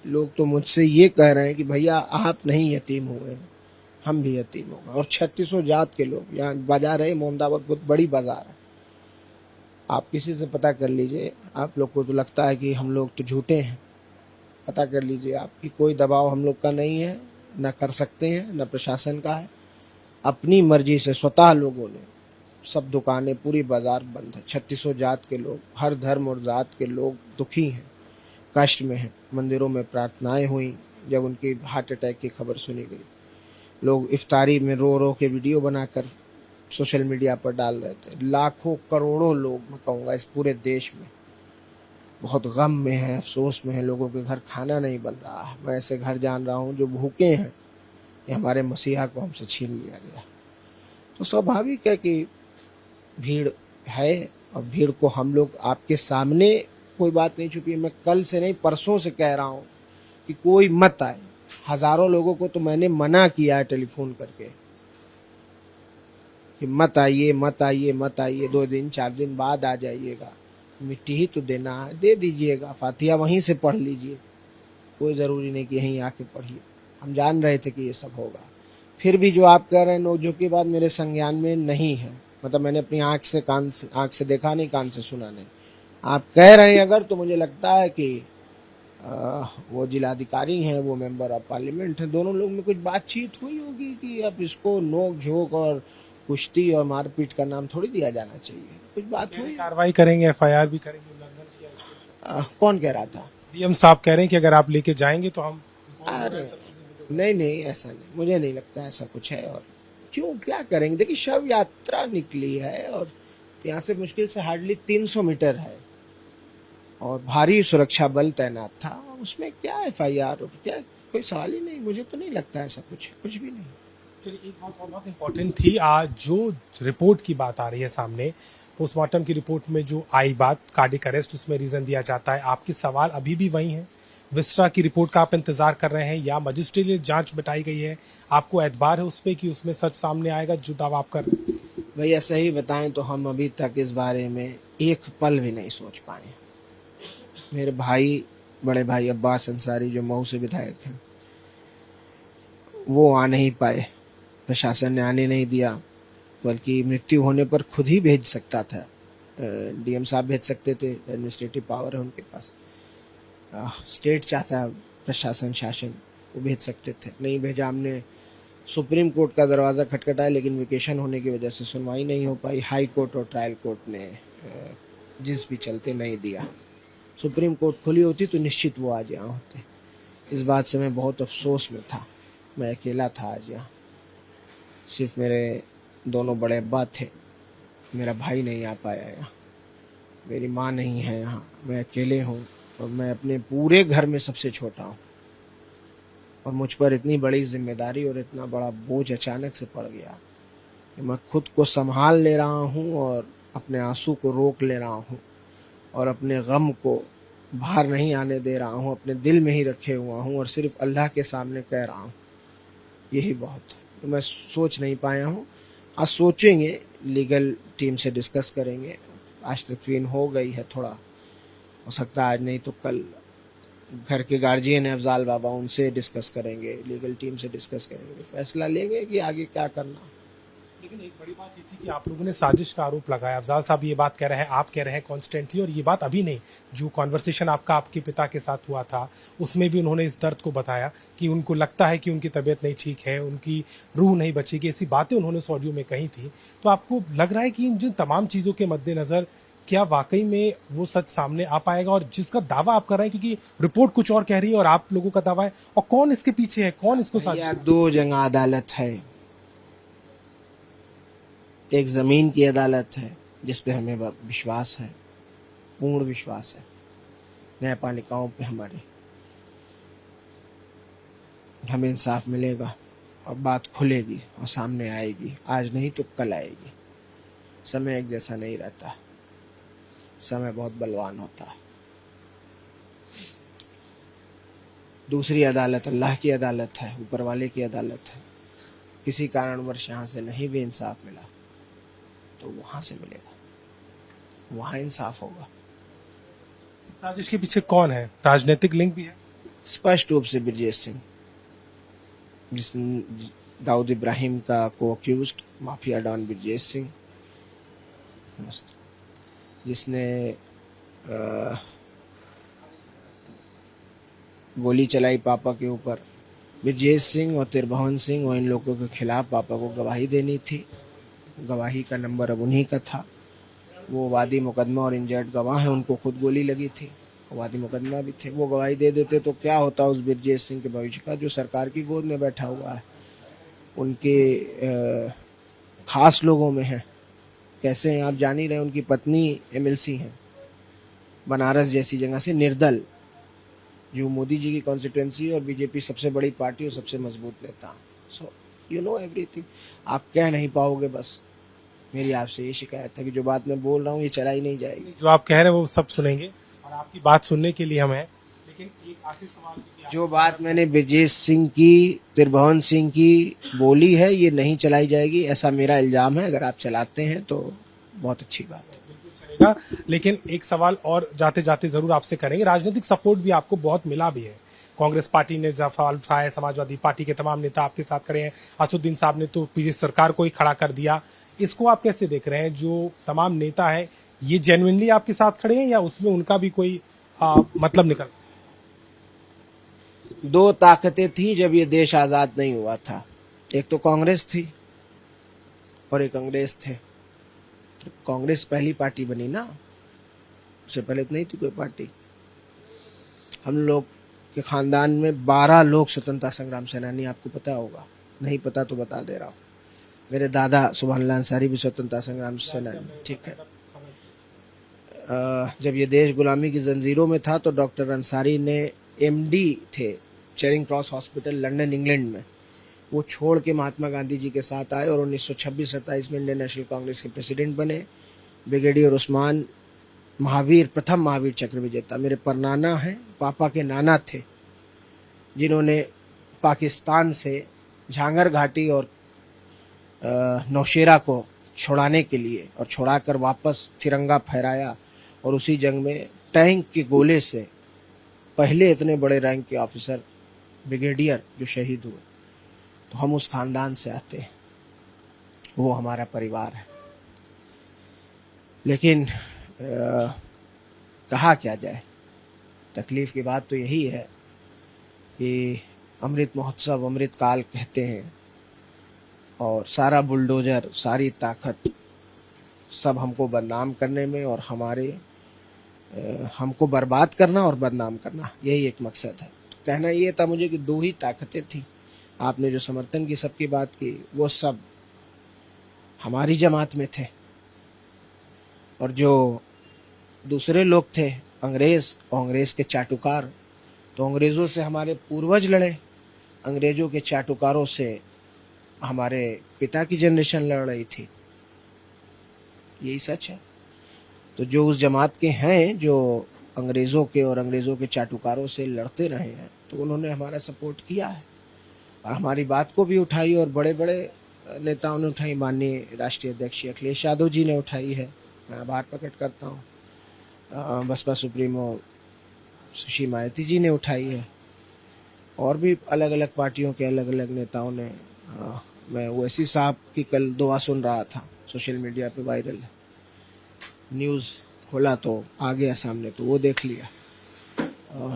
लोग तो मुझसे ये कह रहे हैं कि भैया आप नहीं यतीम हुए, हम भी यतीम हो गए। और 3600 जात के लोग, यहाँ बाजार है मोहम्मदाबाद, बहुत बड़ी बाजार है, आप किसी से पता कर लीजिए। आप लोग को तो लगता है कि हम लोग तो झूठे हैं, पता कर लीजिए आपकी कोई दबाव हम लोग का नहीं है, न कर सकते हैं, न प्रशासन का है। अपनी मर्जी से स्वतः लोगों ने सब दुकानें, पूरी बाजार बंद है। 3600 जात के लोग, हर धर्म और जात के लोग दुखी हैं, कष्ट में हैं। मंदिरों में प्रार्थनाएं हुई जब उनकी हार्ट अटैक की खबर सुनी गई। लोग इफ्तारी में रो रो के वीडियो बनाकर सोशल मीडिया पर डाल रहे थे। लाखों करोड़ों लोग, मैं कहूँगा इस पूरे देश में बहुत गम में है, अफसोस में है। लोगों के घर खाना नहीं बन रहा है। मैं ऐसे घर जान रहा हूँ जो भूखे हैं, ये हमारे मसीहा को हमसे छीन लिया गया। तो स्वाभाविक है कि भीड़ है, और भीड़ को हम लोग आपके सामने, कोई बात नहीं छुपी। मैं कल से नहीं परसों से कह रहा हूँ कि कोई मत आए। हजारों लोगों को तो मैंने मना किया है टेलीफोन करके कि मत आइए, मत आइए, मत आइए, 2 दिन 4 दिन बाद आ जाइएगा। मिट्टी ही तो देना है, दे दीजिएगा, फातिहा वहीं से पढ़ लीजिए, कोई ज़रूरी नहीं कि यहीं आके पढ़िए। हम जान रहे थे कि ये सब होगा। फिर भी जो आप कह रहे हैं नोकझोंक की बात मेरे संज्ञान में नहीं है। मतलब मैंने अपनी आंख से देखा नहीं, कान से सुना नहीं। आप कह रहे हैं अगर, तो मुझे लगता है कि वो जिलाधिकारी हैं, वो मेंबर ऑफ पार्लियामेंट हैं, दोनों लोग में कुछ बातचीत हुई होगी कि अब इसको नोक झोंक और कुश्ती और मारपीट का नाम थोड़ी दिया जाना चाहिए। कुछ बात हुई, कार्रवाई करेंगे, एफआईआर भी करेंगे, उल्लंघन किया उसके। कौन कह रहा था? डीएम साहब कह रहे हैं कि अगर आप लेके जाएंगे तो हम। अरे नहीं नहीं, ऐसा नहीं, मुझे नहीं लगता ऐसा कुछ है। और क्यों, क्या करेंगे? देखिए, शव यात्रा निकली है और यहाँ से मुश्किल से हार्डली 300 मीटर है और भारी सुरक्षा बल तैनात था। उसमें क्या एफआईआर और क्या, कोई सवाल ही नहीं। मुझे तो नहीं लगता ऐसा कुछ भी नहीं। चलिए, एक बात और बहुत इंपॉर्टेंट थी, आज जो रिपोर्ट की बात आ रही है सामने, पोस्टमार्टम की रिपोर्ट में जो आई बात कार्डियक अरेस्ट, उसमें रीजन दिया जाता है। आपके सवाल अभी भी वही हैं? विस्टा की रिपोर्ट का आप इंतजार कर रहे हैं या मजिस्ट्रेटिव जांच बिठाई गई है? आपको एतबार है उस पर कि उसमें सच सामने आएगा जो दावा आप कर रहे हैं? भैया सही बताएं तो हम अभी तक इस बारे में एक पल भी नहीं सोच पाए। मेरे भाई, बड़े भाई अब्बास अंसारी जो मऊ से विधायक हैं, वो आ नहीं पाए, प्रशासन ने आने नहीं दिया। बल्कि मृत्यु होने पर खुद ही भेज सकता था, डीएम साहब भेज सकते थे, एडमिनिस्ट्रेटिव पावर है उनके पास। स्टेट चाहता, प्रशासन शासन, वो भेज सकते थे, नहीं भेजा। हमने सुप्रीम कोर्ट का दरवाज़ा खटखटाया, लेकिन वेकेशन होने की वजह से सुनवाई नहीं हो पाई। हाई कोर्ट और ट्रायल कोर्ट ने जिस भी चलते नहीं दिया। सुप्रीम कोर्ट खुली होती तो निश्चित वो आज यहाँ होते। इस बात से मैं बहुत अफसोस में था। मैं अकेला था आज यहाँ, सिर्फ मेरे दोनों बड़े अब्बा थे, मेरा भाई नहीं आ पाया यहाँ, मेरी माँ नहीं है यहाँ, मैं अकेले हूँ और मैं अपने पूरे घर में सबसे छोटा हूँ। और मुझ पर इतनी बड़ी जिम्मेदारी और इतना बड़ा बोझ अचानक से पड़ गया कि मैं खुद को संभाल ले रहा हूँ और अपने आंसू को रोक ले रहा हूँ और अपने गम को बाहर नहीं आने दे रहा हूँ, अपने दिल में ही रखे हुआ हूँ और सिर्फ अल्लाह के सामने कह रहा हूँ, यही बहुत है। तो मैं सोच नहीं पाया हूँ। आज सोचेंगे, लीगल टीम से डिस्कस करेंगे। आज तकरीन हो गई है, थोड़ा हो सकता है आज नहीं तो कल घर के गार्जियन है अफजाल बाबा, उनसे डिस्कस करेंगे, लीगल टीम से डिस्कस करेंगे, फैसला लेंगे कि आगे क्या करना। लेकिन एक बड़ी बात ये थी कि आप लोगों ने साजिश का आरोप लगाया। अफजाल साहब ये बात कह रहे हैं, आप कह रहे हैं कॉन्स्टेंटली, और ये बात अभी नहीं, जो कॉन्वर्सेशन आपका आपके पिता के साथ हुआ था उसमें भी उन्होंने इस दर्द को बताया कि उनको लगता है कि उनकी तबीयत नहीं ठीक है, उनकी रूह नहीं बचेगी, ऐसी बातें उन्होंने उस ऑडियो में कही थी। तो आपको लग रहा है कि इन जिन तमाम चीज़ों के मद्देनजर क्या वाकई में वो सच सामने आ पाएगा? और जिसका दावा आप कर रहे हैं, क्योंकि रिपोर्ट कुछ और कह रही है और आप लोगों का दावा है, और कौन इसके पीछे है, कौन इसको साजिश? 2 जगह अदालत है। एक ज़मीन की अदालत है जिस पे हमें विश्वास है, पूर्ण विश्वास है, न्यायपालिकाओं पे हमारे, हमें इंसाफ मिलेगा और बात खुलेगी और सामने आएगी। आज नहीं तो कल आएगी। समय एक जैसा नहीं रहता, समय बहुत बलवान होता है। दूसरी अदालत अल्लाह की अदालत है, ऊपर वाले की अदालत है। किसी कारणवश यहाँ से नहीं भी इंसाफ मिला तो वहाँ से मिलेगा, वहाँ इंसाफ होगा। साजिश के पीछे कौन है? राजनीतिक लिंक भी है? स्पष्ट रूप से ब्रजेश सिंह, जिस दाऊद इब्राहिम का को accused mafia don Brajesh Singh, जिसने गोली चलाई पापा के ऊपर। ब्रजेश सिंह और त्रिभुवन सिंह और इन लोगों के खिलाफ पापा को गवाही देनी थी। गवाही का नंबर अब उन्हीं का था। वो वादी मुकदमा और इंजर्ड गवाह हैं, उनको खुद गोली लगी थी, वादी मुकदमा भी थे। वो गवाही दे देते तो क्या होता उस ब्रजेश सिंह के भविष्य का, जो सरकार की गोद में बैठा हुआ है, उनके खास लोगों में है। कैसे हैं आप जान ही रहे, उनकी पत्नी एमएलसी हैं बनारस जैसी जगह से, निर्दल, जो मोदी जी की कॉन्स्टिट्यूंसी और बीजेपी सबसे बड़ी पार्टी और सबसे मजबूत नेता। So you know everything. आप कह नहीं पाओगे, बस मेरी आपसे ये शिकायत है कि जो बात मैं बोल रहा हूँ ये चलाई नहीं जाएगी। जो आप कह रहे हैं वो सब सुनेंगे और आपकी बात सुनने के लिए हम हैं, लेकिन एक आखिरी सवाल कि जो बात मैंने ब्रजेश सिंह की, त्रिभुवन सिंह की बोली है, ये नहीं चलाई जाएगी, ऐसा मेरा इल्जाम है। अगर आप चलाते हैं तो बहुत अच्छी बात है। चलेगा। लेकिन एक सवाल और जाते जाते जरूर आपसे करेंगे। राजनीतिक सपोर्ट भी आपको बहुत मिला भी है। कांग्रेस पार्टी ने सवाल उठाया, समाजवादी पार्टी के तमाम नेता आपके साथ खड़े हैं, असदुद्दीन साहब ने तो पीछे सरकार को ही खड़ा कर दिया। इसको आप कैसे देख रहे हैं? जो तमाम नेता हैं ये जेन्युइनली आपके साथ खड़े हैं या उसमें उनका भी कोई मतलब निकल? दो ताकतें थी जब ये देश आजाद नहीं हुआ था, एक तो कांग्रेस थी और एक अंग्रेज थे। कांग्रेस पहली पार्टी बनी ना, उससे पहले तो नहीं थी कोई पार्टी। हम लोग के खानदान में 12 लोग स्वतंत्रता संग्राम सेनानी, आपको पता होगा, नहीं पता तो बता दे रहा हूँ। मेरे दादा सुभान अंसारी भी स्वतंत्रता संग्राम सेनानी, ठीक है। जब ये देश गुलामी की जंजीरों में था तो डॉक्टर अंसारी ने एमडी थे Charing cross hospital London England में, वो छोड़ के महात्मा गांधी जी के साथ आए और 1926-27 में इंडियन नेशनल कांग्रेस के प्रेसिडेंट बने। ब्रिगेडियर उस्मान महावीर, प्रथम महावीर चक्र विजेता, मेरे परनाना हैं, पापा के नाना थे, जिन्होंने पाकिस्तान से झांगर घाटी और नौशेरा को छुड़ाने के लिए और छुड़ाकर वापस तिरंगा फहराया, और उसी जंग में टैंक के गोले से पहले इतने बड़े रैंक के ऑफिसर ब्रिगेडियर जो शहीद हुए। तो हम उस खानदान से आते हैं, वो हमारा परिवार है। लेकिन कहा क्या जाए, तकलीफ की बात तो यही है कि अमृत महोत्सव, अमृत काल कहते हैं, और सारा बुलडोजर, सारी ताकत सब हमको बदनाम करने में और हमको बर्बाद करना और बदनाम करना, यही एक मकसद है। तो कहना ये था मुझे कि दो ही ताकतें थी। आपने जो समर्थन की सबकी बात की, वो सब हमारी जमात में थे, और जो दूसरे लोग थे अंग्रेज और अंग्रेज के चाटुकार, तो अंग्रेजों से हमारे पूर्वज लड़े, अंग्रेजों के चाटुकारों से हमारे पिता की जनरेशन लड़ रही थी, यही सच है। तो जो उस जमात के हैं जो अंग्रेज़ों के और अंग्रेज़ों के चाटुकारों से लड़ते रहे हैं, तो उन्होंने हमारा सपोर्ट किया है और हमारी बात को भी उठाई, और बड़े बड़े नेताओं ने उठाई। माननीय राष्ट्रीय अध्यक्ष अखिलेश यादव जी ने उठाई है, मैं आभार प्रकट करता हूँ। बसपा सुप्रीमो सुश्री मायावती जी ने उठाई है, और भी अलग अलग पार्टियों के अलग अलग नेताओं ने। मैं ओवैसी साहब की कल दुआ सुन रहा था, सोशल मीडिया पे वायरल है, न्यूज़ खोला तो आ गया सामने, तो वो देख लिया।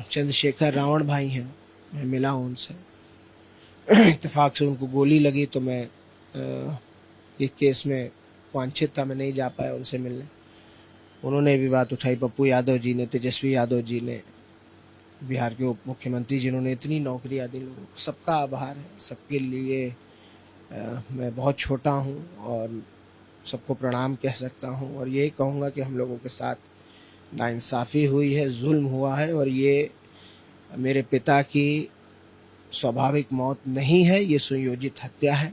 चंद्रशेखर रावण भाई हैं, मैं मिला हूँ उनसे, इत्तेफाक से उनको गोली लगी तो मैं एक केस में वांछित था, मैं नहीं जा पाया उनसे मिलने। उन्होंने भी बात उठाई, पप्पू यादव जी ने, तेजस्वी यादव जी ने, बिहार के उप मुख्यमंत्री जिन्होंने इतनी नौकरियां दी लोगों को, सबका आभार है। सबके लिए मैं बहुत छोटा हूँ और सबको प्रणाम कह सकता हूँ, और यही कहूँगा कि हम लोगों के साथ नाइंसाफ़ी हुई है, जुल्म हुआ है, और ये मेरे पिता की स्वाभाविक मौत नहीं है, ये सुयोजित हत्या है।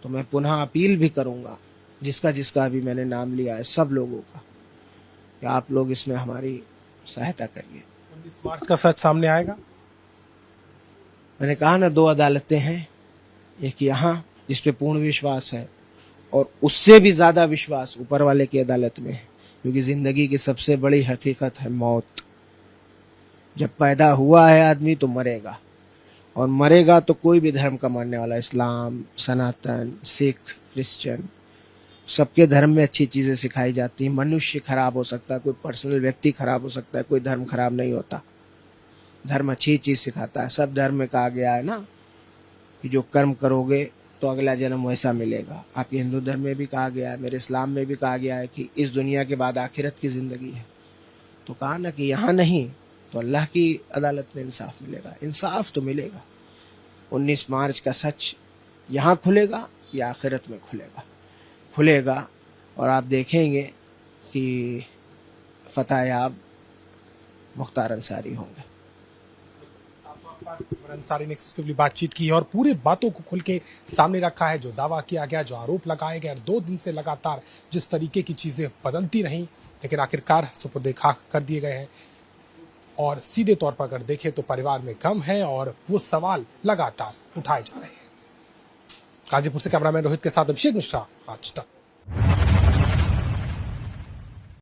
तो मैं पुनः अपील भी करूँगा जिसका अभी मैंने नाम लिया है, सब लोगों का, कि आप लोग इसमें हमारी सहायता करिए। 19 मार्च का सच सामने आएगा। मैंने कहा ना, 2 अदालतें हैं, एक यहाँ जिस पे पूर्ण विश्वास है, और उससे भी ज़्यादा विश्वास ऊपर वाले की अदालत में है, क्योंकि ज़िंदगी की सबसे बड़ी हकीकत है मौत। जब पैदा हुआ है आदमी तो मरेगा, और मरेगा तो कोई भी धर्म का मानने वाला, इस्लाम, सनातन, सिख, क्रिश्चियन, सबके धर्म में अच्छी चीज़ें सिखाई जाती हैं। मनुष्य खराब हो सकता है, कोई पर्सनल व्यक्ति खराब हो सकता है, कोई धर्म खराब नहीं होता। धर्म अच्छी चीज़ सिखाता है। सब धर्म में कहा गया है ना कि जो कर्म करोगे तो अगला जन्म वैसा मिलेगा। आपके हिंदू धर्म में भी कहा गया है, मेरे इस्लाम में भी कहा गया है कि इस दुनिया के बाद आखिरत की ज़िंदगी है। तो कहा ना कि यहाँ नहीं तो अल्लाह की अदालत में इंसाफ मिलेगा। इंसाफ तो मिलेगा। 19 मार्च का सच यहाँ खुलेगा या आखिरत में खुलेगा, और आप देखेंगे कि फतह याब मुख्तार अंसारी होंगे। अंसारी ने एक्सक्लूसिवली बातचीत की है और पूरी बातों को खुल के सामने रखा है। जो दावा किया गया, जो आरोप लगाए गए, 2 दिन से लगातार जिस तरीके की चीजें बदलती रहीं, लेकिन आखिरकार सुपुर्द खाक कर दिए गए हैं। और सीधे तौर पर अगर देखें तो परिवार में गम है और वो सवाल लगातार उठाए जा रहे हैं। गाजीपुर से कैमरामैन रोहित के साथ अभिषेक मिश्रा, आज तक।